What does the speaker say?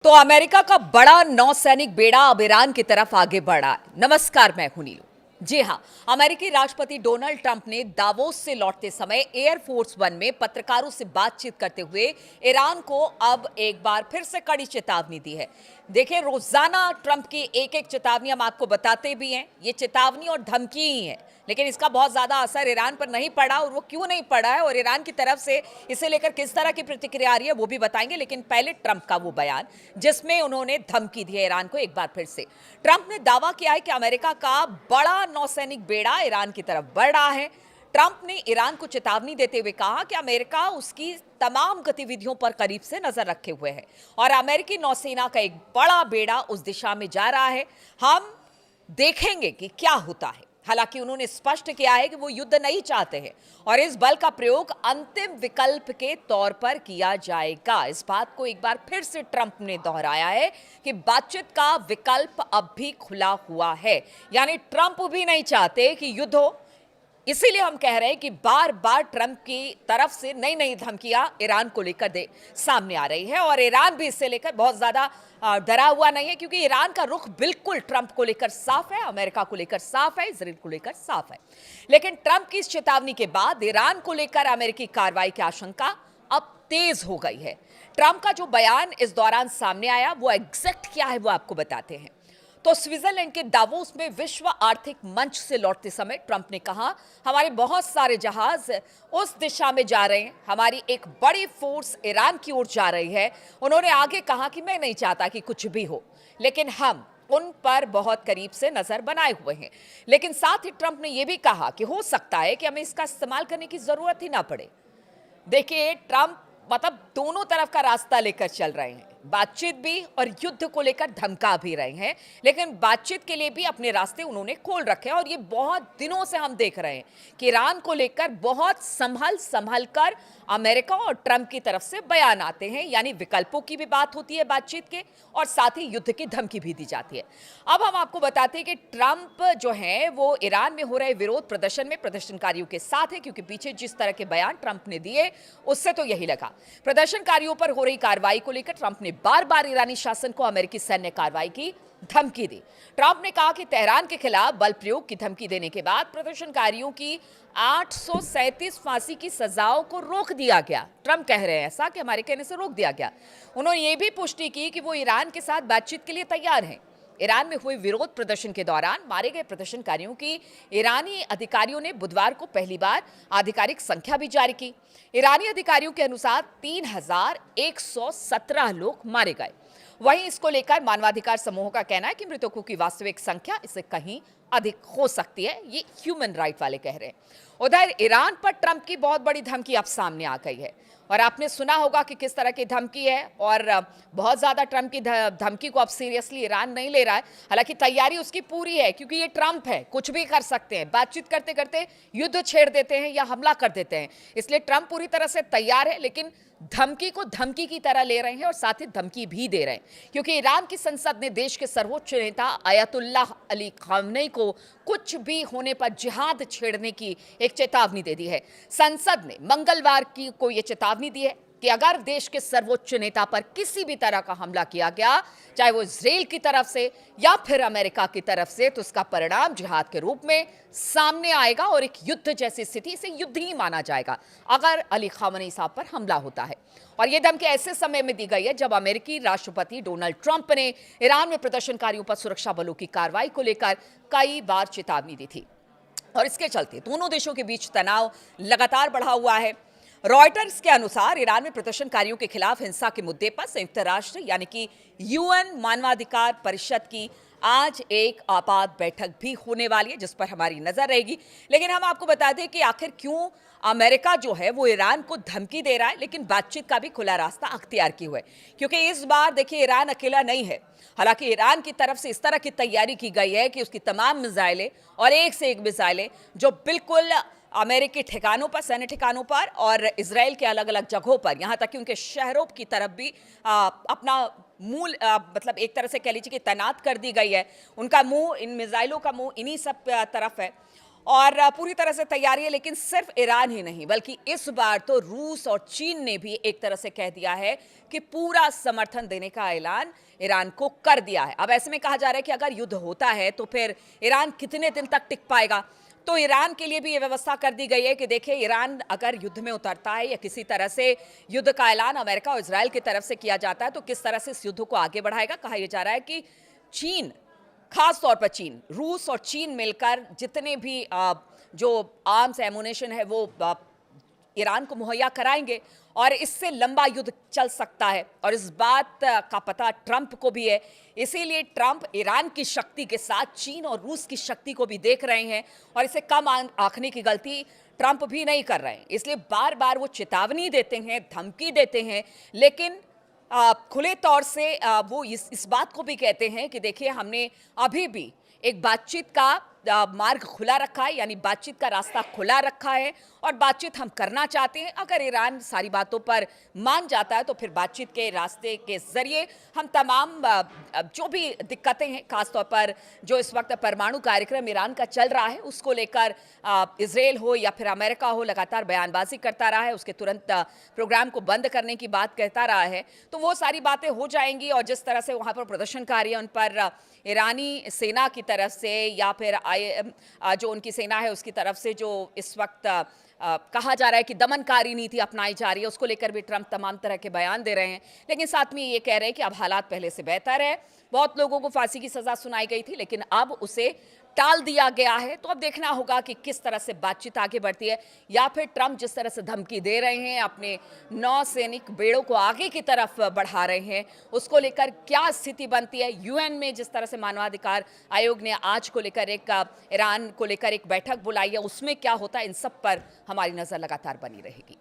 तो अमेरिका का बड़ा नौसैनिक बेड़ा अब ईरान की तरफ आगे बढ़ा है। नमस्कार, मैं हूं नीलू। जी हां, अमेरिकी राष्ट्रपति डोनाल्ड ट्रंप ने दावोस से लौटते समय एयरफोर्स वन में पत्रकारों से बातचीत करते हुए ईरान को अब एक बार फिर से कड़ी चेतावनी दी है। देखिए, रोजाना ट्रंप की एक एक चेतावनी हम आपको बताते भी हैं। ये चेतावनी और धमकी ही है, लेकिन इसका बहुत ज्यादा असर ईरान पर नहीं पड़ा। और वो क्यों नहीं पड़ा है और ईरान की तरफ से इसे लेकर किस तरह की प्रतिक्रिया आ रही है वो भी बताएंगे। लेकिन पहले ट्रंप का वो बयान जिसमें उन्होंने धमकी दी है ईरान को। एक बार फिर से ट्रंप ने दावा किया है कि अमेरिका का बड़ा नौसैनिक बेड़ा ईरान की तरफ बढ़ रहा है। ट्रंप ने ईरान को चेतावनी देते हुए कहा कि अमेरिका उसकी तमाम गतिविधियों पर करीब से नजर रखे हुए है और अमेरिकी नौसेना का एक बड़ा बेड़ा उस दिशा में जा रहा है। हम देखेंगे कि क्या होता है। हालांकि उन्होंने स्पष्ट किया है कि वो युद्ध नहीं चाहते हैं और इस बल का प्रयोग अंतिम विकल्प के तौर पर किया जाएगा। इस बात को एक बार फिर से ट्रंप ने दोहराया है कि बातचीत का विकल्प अब भी खुला हुआ है, यानी ट्रंप भी नहीं चाहते कि युद्ध हो। इसीलिए हम कह रहे हैं कि बार बार ट्रंप की तरफ से नई नई धमकियां ईरान को लेकर सामने आ रही है और ईरान भी इससे लेकर बहुत ज्यादा डरा हुआ नहीं है, क्योंकि ईरान का रुख बिल्कुल ट्रंप को लेकर साफ है, अमेरिका को लेकर साफ है, इजराइल को लेकर साफ है। लेकिन ट्रंप की इस चेतावनी के बाद ईरान को लेकर अमेरिकी कार्रवाई की आशंका अब तेज हो गई है। ट्रंप का जो बयान इस दौरान सामने आया वो एग्जैक्ट क्या है वो आपको बताते हैं। तो स्विट्जरलैंड के दावोस में विश्व आर्थिक मंच से लौटते समय ट्रंप ने कहा, हमारे बहुत सारे जहाज उस दिशा में जा रहे हैं, हमारी एक बड़ी फोर्स ईरान की ओर जा रही है। उन्होंने आगे कहा कि मैं नहीं चाहता कि कुछ भी हो, लेकिन हम उन पर बहुत करीब से नजर बनाए हुए हैं। लेकिन साथ ही ट्रंप ने यह भी कहा कि हो सकता है कि हमें इसका इस्तेमाल करने की जरूरत ही ना पड़े। देखिए, ट्रंप मतलब दोनों तरफ का रास्ता लेकर चल रहे हैं, बातचीत भी और युद्ध को लेकर धमका भी रहे हैं। लेकिन बातचीत के लिए भी अपने रास्ते उन्होंने खोल रखे हैं और ये बहुत दिनों से हम देख रहे हैं कि ईरान को लेकर बहुत संभल कर अमेरिका और ट्रंप की तरफ से बयान आते हैं, यानी विकल्पों की भी बात होती है बातचीत के और साथ ही युद्ध की धमकी भी दी जाती है। अब हम आपको बताते हैं कि ट्रंप जो है वो ईरान में हो रहे विरोध प्रदर्शन में प्रदर्शनकारियों के साथ है, क्योंकि पीछे जिस तरह के बयान ट्रंप ने दिए उससे तो यही लगा। प्रदर्शनकारियों पर हो रही कार्रवाई को लेकर ट्रंप ने बार बार ईरानी शासन को अमेरिकी सैन्य कार्रवाई की धमकी दी। ट्रंप ने कहा कि तेहरान के खिलाफ बल प्रयोग की धमकी देने के बाद प्रदर्शनकारियों की 837 फांसी की सजाओं को रोक दिया गया। ट्रंप कह रहे हैं ऐसा कि हमारे कहने से रोक दिया गया। उन्होंने ये भी पुष्टि की कि वो ईरान के साथ बातचीत के लिए तैयार हैं। ईरान में हुए विरोध प्रदर्शन के दौरान मारे गए प्रदर्शनकारियों की ईरानी अधिकारियों ने बुधवार को पहली बार आधिकारिक संख्या भी जारी की। ईरानी अधिकारियों के अनुसार 3117 लोग मारे गए। वहीं इसको लेकर मानवाधिकार समूहों का कहना है कि मृतकों की वास्तविक संख्या इससे कहीं अधिक हो सकती है। ये ह्यूमन राइट वाले कह रहे हैं। उधर ईरान पर ट्रंप की बहुत बड़ी धमकी अब सामने आ गई है और आपने सुना होगा कि किस तरह की धमकी है और बहुत ज्यादा ट्रंप की धमकी को अब सीरियसली ईरान नहीं ले रहा है। हालांकि तैयारी उसकी पूरी है, क्योंकि ये ट्रंप है, कुछ भी कर सकते हैं, बातचीत करते करते युद्ध छेड़ देते हैं या हमला कर देते हैं। इसलिए ट्रंप पूरी तरह से तैयार है, लेकिन धमकी को धमकी की तरह ले रहे हैं और साथ ही धमकी भी दे रहे हैं, क्योंकि ईरान की संसद ने देश के सर्वोच्च नेता अयतुल्लाह अली खामनेई को कुछ भी होने पर जिहाद छेड़ने की एक चेतावनी दे दी है। संसद ने मंगलवार को यह चेतावनी दी है कि अगर देश के सर्वोच्च नेता पर किसी भी तरह का हमला किया गया, चाहे वो इजराइल की तरफ से या फिर अमेरिका की तरफ से, तो उसका परिणाम जिहाद के रूप में सामने आएगा और एक युद्ध जैसी स्थिति से युद्ध ही माना जाएगा अगर अली खामनेई साहब पर हमला होता है। और यह धमकी ऐसे समय में दी गई है जब अमेरिकी राष्ट्रपति डोनाल्ड ट्रंप ने ईरान में प्रदर्शनकारियों पर सुरक्षा बलों की कार्रवाई को लेकर कई बार चेतावनी दी थी और इसके चलते दोनों देशों के बीच तनाव लगातार बढ़ा हुआ है। रॉयटर्स के अनुसार ईरान में प्रदर्शनकारियों के खिलाफ हिंसा के मुद्दे पर संयुक्त राष्ट्र यानी कि यूएन मानवाधिकार परिषद की आज एक आपात बैठक भी होने वाली है, जिस पर हमारी नजर रहेगी। लेकिन हम आपको बता दें कि आखिर क्यों अमेरिका जो है वो ईरान को धमकी दे रहा है, लेकिन बातचीत का भी खुला रास्ता अख्तियार किया हुआ है, क्योंकि इस बार देखिए ईरान अकेला नहीं है। हालांकि ईरान की तरफ से इस तरह की तैयारी की गई है कि उसकी तमाम मिसाइलें और एक से एक मिसाइलें जो बिल्कुल अमेरिकी ठिकानों पर, सैन्य ठिकानों पर और इजराइल के अलग अलग जगहों पर, यहां तक कि उनके शहरों की तरफ भी अपना मूल मतलब एक तरह से कह लीजिए कि तैनात कर दी गई है। उनका मुंह, इन मिसाइलों का मुंह इन्हीं सब तरफ है और पूरी तरह से तैयारी है। लेकिन सिर्फ ईरान ही नहीं बल्कि इस बार तो रूस और चीन ने भी एक तरह से कह दिया है कि पूरा समर्थन देने का ऐलान ईरान को कर दिया है। अब ऐसे में कहा जा रहा है कि अगर युद्ध होता है तो फिर ईरान कितने दिन तक टिक पाएगा। तो ईरान के लिए भी ये व्यवस्था कर दी गई है कि देखिए, ईरान अगर युद्ध में उतरता है या किसी तरह से युद्ध का ऐलान अमेरिका और इजराइल की तरफ से किया जाता है तो किस तरह से इस युद्ध को आगे बढ़ाएगा। कहा यह जा रहा है कि चीन, खास तौर पर चीन, रूस और चीन मिलकर जितने भी जो आर्म्स एमुनेशन है वो ईरान को मुहैया कराएंगे और इससे लंबा युद्ध चल सकता है। और इस बात का पता ट्रंप को भी है, इसीलिए ट्रंप ईरान की शक्ति के साथ चीन और रूस की शक्ति को भी देख रहे हैं और इसे कम आंकने की गलती ट्रंप भी नहीं कर रहे हैं। इसलिए बार बार वो चेतावनी देते हैं, धमकी देते हैं, लेकिन खुले तौर से वो इस बात को भी कहते हैं कि देखिए, हमने अभी भी एक बातचीत का मार्ग खुला रखा है, यानी बातचीत का रास्ता खुला रखा है और बातचीत हम करना चाहते हैं। अगर ईरान सारी बातों पर मान जाता है तो फिर बातचीत के रास्ते के जरिए हम तमाम जो भी दिक्कतें हैं, खासतौर पर जो इस वक्त परमाणु कार्यक्रम ईरान का चल रहा है उसको लेकर इजराइल हो या फिर अमेरिका हो लगातार बयानबाजी करता रहा है, उसके तुरंत प्रोग्राम को बंद करने की बात कहता रहा है, तो वो सारी बातें हो जाएंगी। और जिस तरह से वहाँ पर प्रदर्शनकारी हैं उन पर ईरानी सेना की तरफ से या फिर जो उनकी सेना है उसकी तरफ से जो इस वक्त कहा जा रहा है कि दमनकारी नीति अपनाई जा रही है, उसको लेकर भी ट्रंप तमाम तरह के बयान दे रहे हैं। लेकिन साथ में ये कह रहे हैं कि अब हालात पहले से बेहतर है। बहुत लोगों को फांसी की सजा सुनाई गई थी लेकिन अब उसे टाल दिया गया है। तो अब देखना होगा कि किस तरह से बातचीत आगे बढ़ती है या फिर ट्रंप जिस तरह से धमकी दे रहे हैं, अपने नौसैनिक बेड़ों को आगे की तरफ बढ़ा रहे हैं, उसको लेकर क्या स्थिति बनती है। यूएन में जिस तरह से मानवाधिकार आयोग ने आज को लेकर ईरान को लेकर एक बैठक बुलाई है, उसमें क्या होता है, इन सब पर हमारी नजर लगातार बनी रहेगी।